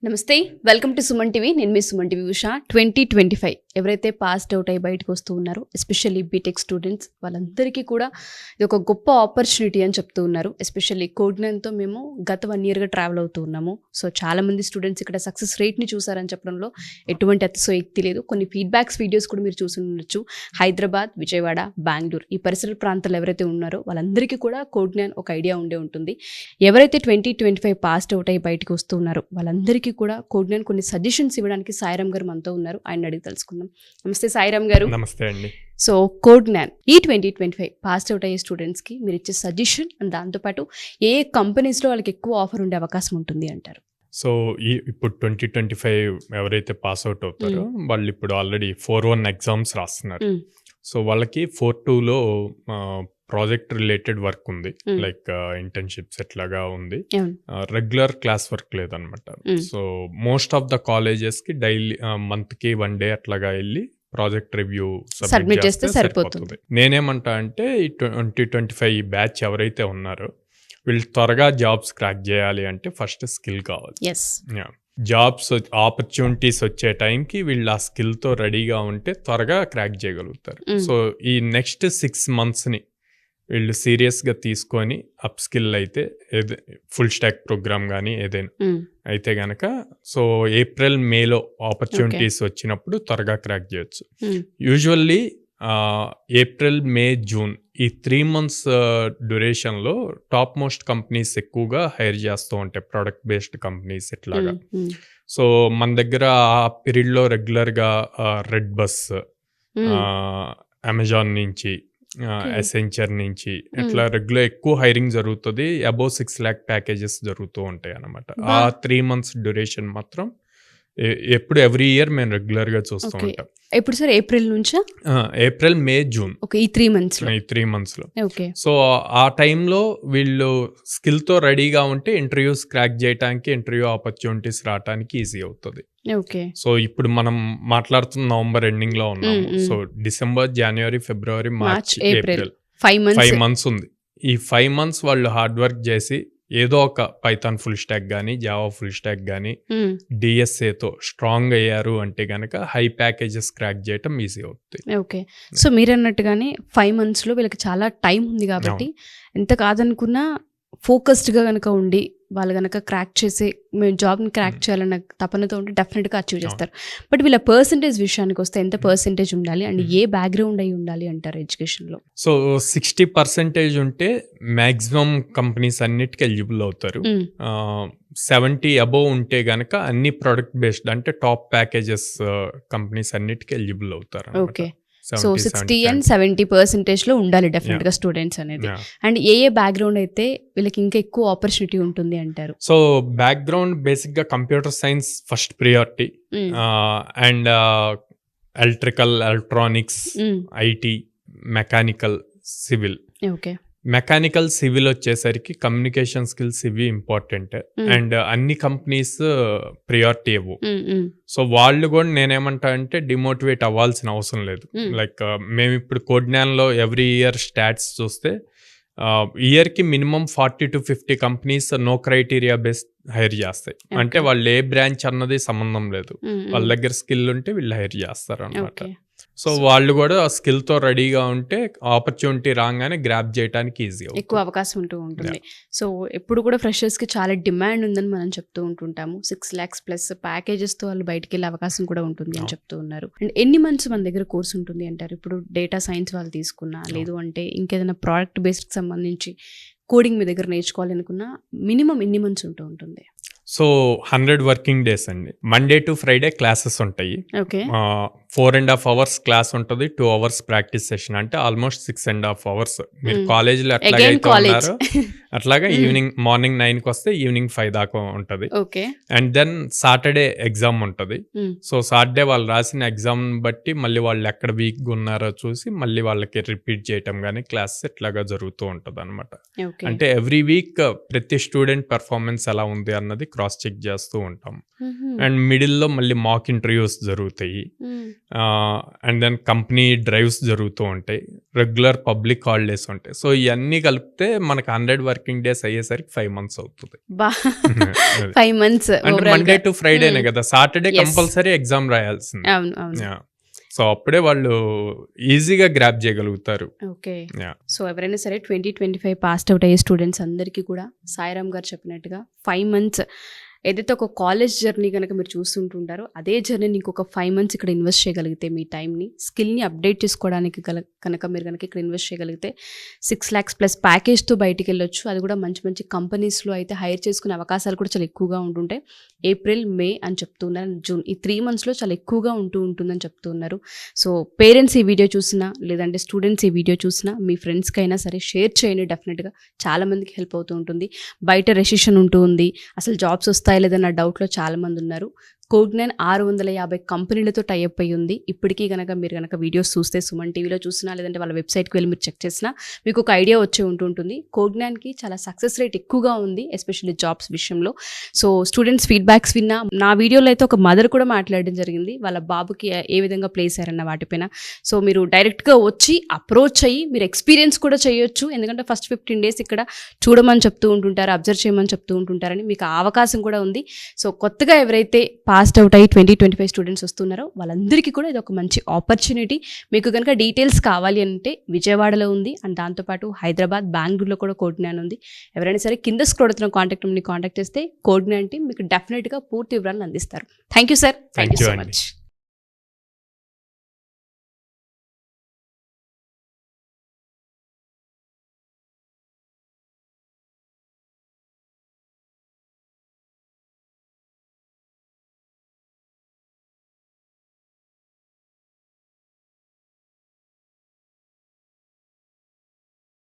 నమస్తే, welcome to Suman TV. నేను మీ Suman TV Usha. 2025 ఎవరైతే పాస్డ్ అవుట్ అయ్యి బయటకు వస్తూ ఉన్నారో, ఎస్పెషల్లీ బీటెక్ స్టూడెంట్స్, వాళ్ళందరికీ కూడా ఇది ఒక గొప్ప ఆపర్చునిటీ అని చెప్తూ ఉన్నారు. ఎస్పెషల్లీ కోడ్నైన్తో మేము గత 1 yearగా ట్రావెల్ అవుతూ ఉన్నాము. సో చాలామంది స్టూడెంట్స్ ఇక్కడ సక్సెస్ రేట్ని చూసారని చెప్పడంలో ఎటువంటి అతిశయోక్తి లేదు. కొన్ని ఫీడ్బ్యాక్స్ వీడియోస్ కూడా మీరు చూసి ఉండొచ్చు. హైదరాబాద్, విజయవాడ, బెంగళూరు ఈ పరిసర ప్రాంతాలు ఎవరైతే ఉన్నారో వాళ్ళందరికీ కూడా కోడ్నైన్ ఒక ఐడియా ఉండే ఉంటుంది. ఎవరైతే 2025 పాస్డ్ అవుట్ అయ్యి బయటకు వస్తూ ఉన్నారో వాళ్ళందరికీ కూడా కోడ్నైన్ కొన్ని సజెషన్స్ ఇవ్వడానికి సాయిరామ్ గారు మనతో ఉన్నారు. ఆయన అడిగి తెలుసుకుందాం. నమస్తే సాయిరామ్ గారు. నమస్తే అండి. సో కోడ్నైన్ ఈ 2025 పాస్డ్ అవుట్ అయ్యే స్టూడెంట్స్ కి మీరు ఇచ్చే సజెషన్ అండ్ దాంతోపాటు ఏ కంపెనీస్ లో వాళ్ళకి ఎక్కువ ఆఫర్ ఉండే అవకాశం ఉంటుంది అంటారు? సో ఇప్పుడు 2025 ఎవరైతే పాస్ అవుట్ అవుతారో వాళ్ళు ఇప్పుడు ఆల్రెడీ 4-1 ఎగ్జామ్స్ రాస్తున్నారు. సో వాళ్ళకి 4-2లో ప్రాజెక్ట్ రిలేటెడ్ వర్క్ ఉంది, లైక్ ఇంటర్న్షిప్స్ ఎట్లాగా ఉంది. రెగ్యులర్ క్లాస్ వర్క్ లేదనమాట. So most of the colleges కి డైలీ మంత్ కి 1 day అట్లాగా వెళ్ళి ప్రాజెక్ట్ రివ్యూ సబ్మిట్ చేస్తే సరిపోతుంది. నేనేమంటా అంటే ఈ 2025 బ్యాచ్ ఎవరైతే ఉన్నారో వీళ్ళు త్వరగా జాబ్స్ క్రాక్ చేయాలి అంటే ఫస్ట్ స్కిల్ కావాలి. జాబ్స్ ఆపర్చునిటీస్ వచ్చే టైంకి వీళ్ళు ఆ స్కిల్తో రెడీగా ఉంటే త్వరగా క్రాక్ చేయగలుగుతారు. సో ఈ నెక్స్ట్ 6 monthsని వీళ్ళు సీరియస్గా తీసుకొని అప్ స్కిల్ అయితే ఫుల్ స్టాక్ ప్రోగ్రామ్ కానీ ఏదైనా అయితే గనక సో April, Mayలో ఆపర్చునిటీస్ వచ్చినప్పుడు త్వరగా క్రాక్ చేయొచ్చు. యూజువల్లీ April, May, June ఈ 3 months డ్యూరేషన్లో టాప్ మోస్ట్ కంపెనీస్ ఎక్కువగా హైర్ చేస్తూ ఉంటాయి, ప్రోడక్ట్ బేస్డ్ కంపెనీస్ ఇట్లాగా. సో మన దగ్గర ఆ పీరియడ్లో రెగ్యులర్గా రెడ్ బస్, అమెజాన్ నుంచి, ఎసెంచర్ నుంచి ఇట్లా రెగ్యులర్ ఎక్కువ హైరింగ్ జరుగుతుంది. అబౌవ్ 6 lakh ప్యాకేజెస్ జరుగుతూ ఉంటాయి అన్నమాట. ఆ 3 months డ్యూరేషన్ మాత్రం ఎప్పుడు ఎవ్రీ ఇయర్ మేము రెగ్యులర్ గా చూస్తూ ఉంటాం. ఎప్పుడు సార్? ఏప్రిల్ నుంచా? April, May, June ఈ 3 months లో. సో ఆ టైంలో వీళ్ళు స్కిల్ తో రెడీగా ఉంటే ఇంటర్వ్యూస్ క్రాక్ చేయడానికి, ఇంటర్వ్యూ ఆపర్చునిటీస్ రావడానికి ఈజీ అవుతుంది. సో ఇప్పుడు మనం మాట్లాడుతున్న నవంబర్ ఎండింగ్ లో ఉన్నాము. So December, January, February, March, April 5 months ఉంది. ఈ 5 months వాళ్ళు హార్డ్ వర్క్ చేసి ఏదో ఒక పైథాన్ ఫుల్ స్టాక్ కానీ, జావా ఫుల్ స్టాక్ కానీ, డిఎస్ఏతో స్ట్రాంగ్ అయ్యారు అంటే కనుక హై ప్యాకేజెస్ క్రాక్ చేయటం ఈజీ అవుతుంది. ఓకే. సో మీరు అన్నట్టుగానే 5 months లో వీళ్ళకి చాలా టైం ఉంది కాబట్టి ఎంత కాదనుకున్నా ఫోకస్డ్గా కనుక ఉండి వాళ్ళు కనుక క్రాక్ చేసి మేము జాబ్ని క్రాక్ చేయాలన్న తపనతో ఉంటే డెఫినెట్గా అచీవ్ చేస్తారు. బట్ వీళ్ళ పర్సంటేజ్ విషయానికి వస్తే ఎంత పర్సంటేజ్ ఉండాలి అండ్ ఏ బ్యాక్గ్రౌండ్ అయి ఉండాలి అంటారు ఎడ్యుకేషన్లో? సో 60% ఉంటే మ్యాక్సిమం కంపెనీస్ అన్నిటికీ ఎలిజిబుల్ అవుతారు. 70 అబోవ్ ఉంటే గనక అన్ని ప్రొడక్ట్ బేస్డ్ అంటే టాప్ ప్యాకేజెస్ కంపెనీస్ అన్నిటికీ ఎలిజిబుల్ అవుతారు. ఓకే. సో 60 and 70% లో ఉండాలి డెఫినెట్గా స్టూడెంట్స్ అనేది. అండ్ ఏ బ్యాక్గ్రౌండ్ అయితే వీళ్ళకి ఇంకా ఎక్కువ ఆపర్చునిటీ ఉంటుంది అంటారు? సో బ్యాక్గ్రౌండ్ బేసిక్గా computer science first priority, and electrical, electronics, IT, mechanical, civil. Okay. Mechanical, civil వచ్చేసరికి కమ్యూనికేషన్ స్కిల్స్ ఇవి ఇంపార్టెంట్, అండ్ అన్ని కంపెనీస్ ప్రియారిటీ ఇవ్వు. సో వాళ్ళు కూడా నేనేమంటా అంటే డిమోటివేట్ అవ్వాల్సిన అవసరం లేదు. లైక్ మేము ఇప్పుడు కోడ్నైన్లో ఎవ్రీ ఇయర్ స్టాట్స్ చూస్తే ఇయర్కి minimum 40 to 50 companies no criteria based hire చేస్తాయి. అంటే వాళ్ళు ఏ బ్రాంచ్ అన్నది సంబంధం లేదు, వాళ్ళ దగ్గర స్కిల్ ఉంటే వీళ్ళు హైర్ చేస్తారు అన్నమాట. సో వాళ్ళు కూడా స్కిల్తో రెడీగా ఉంటే ఆపర్చునిటీ రాగానే గ్రాప్ చేయడానికి ఈజీ, ఎక్కువ అవకాశం ఉంటుంది. సో ఎప్పుడు కూడా ఫ్రెషర్స్కి చాలా డిమాండ్ ఉందని మనం చెప్తూ ఉంటుంటాము. 6 lakhs ప్లస్ ప్యాకేజెస్తో వాళ్ళు బయటికి వెళ్ళే అవకాశం కూడా ఉంటుంది అని చెప్తూ ఉన్నారు. అండ్ ఎన్ని months మన దగ్గర కోర్స్ ఉంటుంది అంటారు? ఇప్పుడు డేటా సైన్స్ వాళ్ళు తీసుకున్నా, లేదు అంటే ఇంకేదైనా ప్రోడక్ట్ బేస్డ్కి సంబంధించి కోడింగ్ మీ దగ్గర నేర్చుకోవాలి అనుకున్నా మినిమం ఎన్ని months ఉంటుంది? సో 100 working days అండి. Monday to Friday క్లాసెస్ ఉంటాయి. 4.5 hours క్లాస్ ఉంటుంది, 2 hours ప్రాక్టీస్ సెషన్, అంటే ఆల్మోస్ట్ 6.5 hours. మీరు కాలేజీలో ఎట్లాగైతే ఉన్నారో అట్లాగా మార్నింగ్ 9కి వస్తే ఈవినింగ్ 5 దాకా ఉంటుంది. అండ్ దెన్ సాటర్డే ఎగ్జామ్ ఉంటుంది. సో సాటర్డే వాళ్ళు రాసిన ఎగ్జామ్ బట్టి మళ్ళీ వాళ్ళు ఎక్కడ వీక్గా ఉన్నారో చూసి మళ్ళీ వాళ్ళకి రిపీట్ చేయటం కానీ క్లాస్ ఇట్లాగా జరుగుతూ ఉంటుంది అనమాట. అంటే ఎవ్రీ వీక్ ప్రతి స్టూడెంట్ పెర్ఫార్మెన్స్ ఎలా ఉంది అన్నది క్రాస్ చెక్ చేస్తూ ఉంటాం. అండ్ మిడిల్లో మళ్ళీ మాక్ ఇంటర్వ్యూస్ జరుగుతాయి, అండ్ దెన్ కంపెనీ డ్రైవ్స్ జరుగుతూ ఉంటాయి, రెగ్యులర్ పబ్లిక్ హాలిడేస్ ఉంటాయి. సో ఇవన్నీ కలిపితే మనకు 100 వర్కింగ్ డేస్ అయ్యేసరికి 5 months అవుతుంది. బా అది. 5 months అంటే ఓవరాల్ మండే గా టు ఫ్రైడేనే కదా, సాటర్డే Yes. కంపల్సరీ ఎగ్జామ్ రాయాల్సింది. అవును అవును సో అప్పుడే వాళ్ళు ఈజీగా గ్రాప్ చేయగలుగుతారు. ఓకే. Yeah. సో ఎవరైనా సరే 2025 పాస్డ్ అవుట్ అయ్యే స్టూడెంట్స్ అందరికీ కూడా సాయిరామ్ గారు చెప్పినట్టుగా 5 months ఏదైతే ఒక కాలేజ్ జర్నీ కనుక మీరు చూస్తుంటుంటారో అదే జర్నీని ఇంకొక 5 months ఇక్కడ ఇన్వెస్ట్ చేయగలిగితే మీ టైంని స్కిల్ని అప్డేట్ చేసుకోవడానికి కనుక మీరు కనుక ఇక్కడ ఇన్వెస్ట్ చేయగలిగితే 6 lakhs ప్లస్ ప్యాకేజ్తో బయటికి వెళ్ళొచ్చు. అది కూడా మంచి మంచి కంపెనీస్లో అయితే హైర్ చేసుకునే అవకాశాలు కూడా చాలా ఎక్కువగా ఉంటుంటాయి. ఏప్రిల్, మే అని చెప్తున్నారు, జూన్ ఈ 3 monthsలో చాలా ఎక్కువగా ఉంటుందని చెప్తున్నారు. సో పేరెంట్స్ ఈ వీడియో చూసినా లేదంటే స్టూడెంట్స్ ఈ వీడియో చూసినా మీ ఫ్రెండ్స్కి అయినా సరే షేర్ చేయండి. డెఫినెట్గా చాలామందికి హెల్ప్ అవుతూ ఉంటుంది. బయట రెసిషన్ ఉంటూ ఉంది, అసలు జాబ్స్ వస్తాయా లేదన్న డౌట్లో చాలామంది ఉన్నారు. కోడ్9 650 కంపెనీలతో టైఅప్ అయి ఉంది. ఇప్పటికీ కనుక మీరు కనుక వీడియోస్ చూస్తే సుమన్ టీవీలో చూసినా లేదంటే వాళ్ళ వెబ్సైట్కి వెళ్ళి మీరు చెక్ చేసినా మీకు ఒక ఐడియా వచ్చే ఉంటుంటుంది. కోడ్9కి చాలా సక్సెస్ రేట్ ఎక్కువగా ఉంది, ఎస్పెషల్లీ జాబ్స్ విషయంలో. సో స్టూడెంట్స్ ఫీడ్బ్యాక్స్ విన్నా, నా వీడియోలో అయితే ఒక మదర్ కూడా మాట్లాడడం జరిగింది వాళ్ళ బాబుకి ఏ విధంగా ప్లేస్ అయ్యారన్న వాటిపైన. సో మీరు డైరెక్ట్గా వచ్చి అప్రోచ్ అయ్యి మీరు ఎక్స్పీరియన్స్ కూడా చేయొచ్చు. ఎందుకంటే ఫస్ట్ 15 days ఇక్కడ చూడమని చెప్తూ ఉంటుంటారు, అబ్జర్వ్ చేయమని చెప్తూ ఉంటుంటారని మీకు ఆ అవకాశం కూడా ఉంది. సో కొత్తగా ఎవరైతే పాస్డ్ అవుట్ అయ్యి 2025 స్టూడెంట్స్ వస్తున్నారో వాళ్ళందరికీ కూడా ఇది ఒక మంచి ఆపర్చునిటీ. మీకు కనుక డీటెయిల్స్ కావాలి అంటే విజయవాడలో ఉంది, అండ్ దాంతోపాటు హైదరాబాద్, బెంగళూరులో కూడా కోడ్9 ఉంది. ఎవరైనా సరే కింద స్క్రోల్ అవుతున్న కాంటాక్ట్ నెంబర్ని కాంటాక్ట్ చేస్తే కోడ్9 టీం మీకు డెఫినెట్గా పూర్తి వివరాలను అందిస్తారు. Thank you sir, thank you so అండి. మచ్.